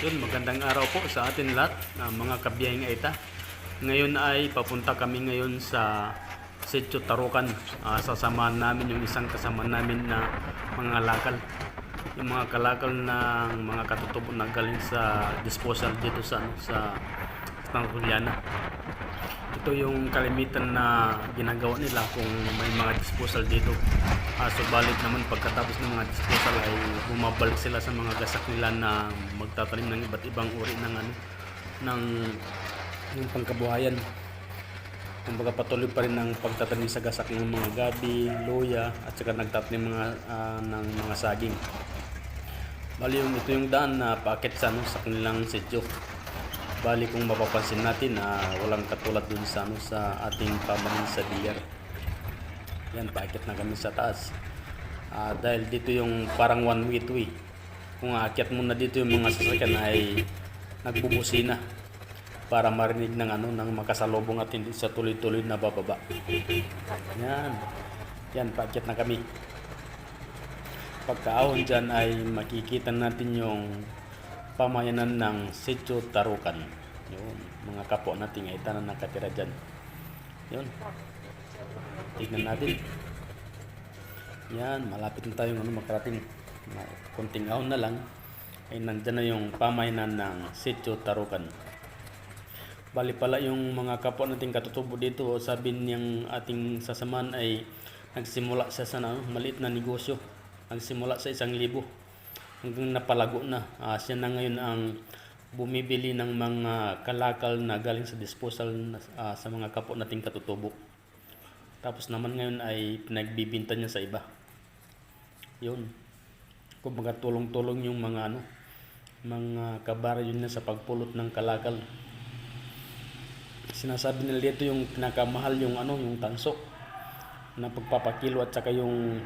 Yun, magandang araw po sa atin lahat, mga kabiyahing Aita. Ngayon ay papunta kami ngayon sa Sitio Tarukan. Sasamahan namin yung isang kasama namin na mga kalakal. Yung mga kalakal ng mga katutubo na galing sa disposal dito sa Juliana. Ito yung kalimitan na ginagawa nila kung may mga disposal dito. Subalit naman pagkatapos ng mga disposal ay bumabalik sila sa mga gasak nila na magtatanim ng iba't ibang uri ng pangkabuhayan. Kumbaga patuloy pa rin ang pagtatanim sa gasak ng mga gabi, luya at saka nagtatanim ng mga saging. Bali ito yung daan na paakit sa kanilang sitio. Bali kung mapapansin natin walang katulad dun sa ating pamanin sa DR. Yan, paakit na kami sa taas. Dahil dito yung parang one way. Kung aakyat mo na dito yung mga sasakyan ay nagbubusina para marinig ng makasalubong at hindi sa tuloy-tuloy na bababa. Yan, paakyat na kami. Pagkaahon dyan ay makikita natin yung pamayanan ng Sitio Tarukan. Yun, mga kapwa nating Aita na nakatira dyan. Yun, tignan natin. Yan, malapit na tayo makarating. Konting ahon na lang ay nandyan na yung pamayanan ng Sitio Tarukan. Bali pala yung mga kapwa nating katutubo dito, sabi niyang ating sasaman ay nagsimula sa maliit na negosyo. Nagsimula sa 1,000 hanggang napalago na. Siya na ngayon ang bumibili ng mga kalakal na galing sa disposal sa mga kapwa nating katutubo. Tapos naman ngayon ay pinagbibinta niya sa iba. Yun. Kumbaga tulong-tulong yung mga kabaryo niya sa pagpulot ng kalakal. Sinasabi nila dito yung pinakamahal yung tanso na pagpapakilo at saka yung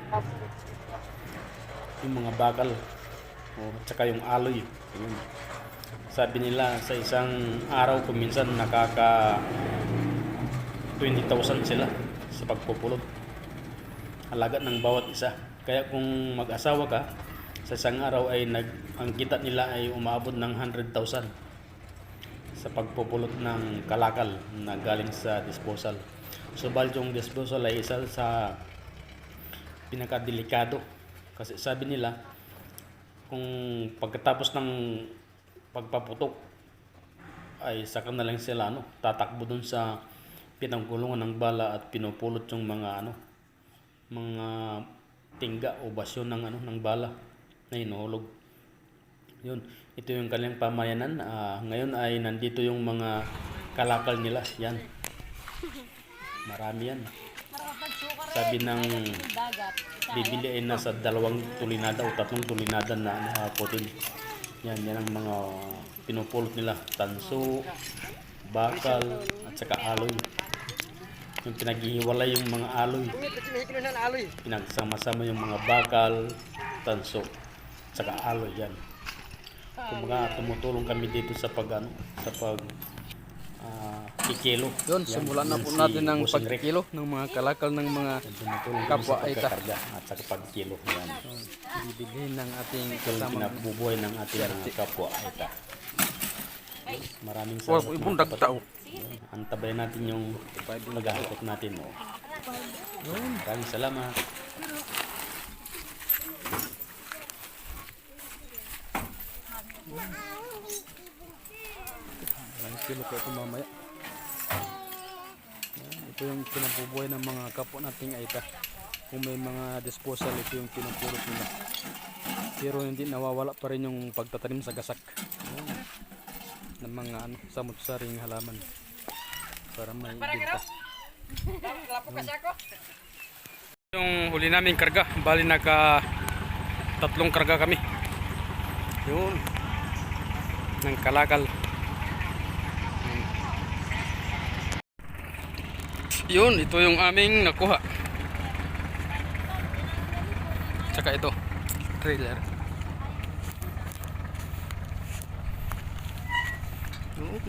mga bakal at saka yung aloy. Yun. Sabi nila sa isang araw kuminsan nakaka 20,000 sila sa pagpupulot. Halaga ng bawat isa. Kaya kung mag-asawa ka, sa isang araw ay ang kita nila ay umabot ng 100,000 sa pagpupulot ng kalakal na galing sa disposal. Subalit yung disposal ay isa sa pinakadelikado. Kasi sabi nila, kung pagkatapos ng pagpaputok ay saka na lang sila tatakbo dun sa pinanggulungan ng bala at pinupulot yung mga tingga o basyon ng bala na hinuhulog. Yun, ito yung kanilang pamayanan. Ngayon ay nandito yung mga kalakal nila. Yan, marami yan. Sabi ng bibili ay nasa 2 tulinada o 3 tulinada na putin. Yan ang mga pinupulot nila. Tanso, bakal, at saka aloy. Yung pinaghihiwalay yung mga aloy. Pinagsama-sama yung mga bakal, tanso, at saka aloy. Yan. Kumbaga tumutulong kami dito sa kikilo. Yun, simulan na po natin ng pagkikilo ng mga kalakal ng mga kapwa Aita. At sa pagkilo. Yan. Bibilihin ng ating Kasama pinabubuhay ng ating mga kapwa Aita. Maraming salamat. Ibon dagtao. Antabay natin yung paghahakot natin. Maraming salamat. Ilang kilo ko ito mamaya. Ito yung pinabubuhay ng mga kapwa nating Aita. Kung may mga disposal, ito yung pinupulot nila. Pero hindi nawawala pa rin yung pagtatanim sa gasak ng mga samut-saring halaman para may ibenta. Yung huli namin karga, bali naka 3 karga kami. Yun, ng kalakal. Yun, ito yung aming nakuha. Tsaka ito, trailer. Yun.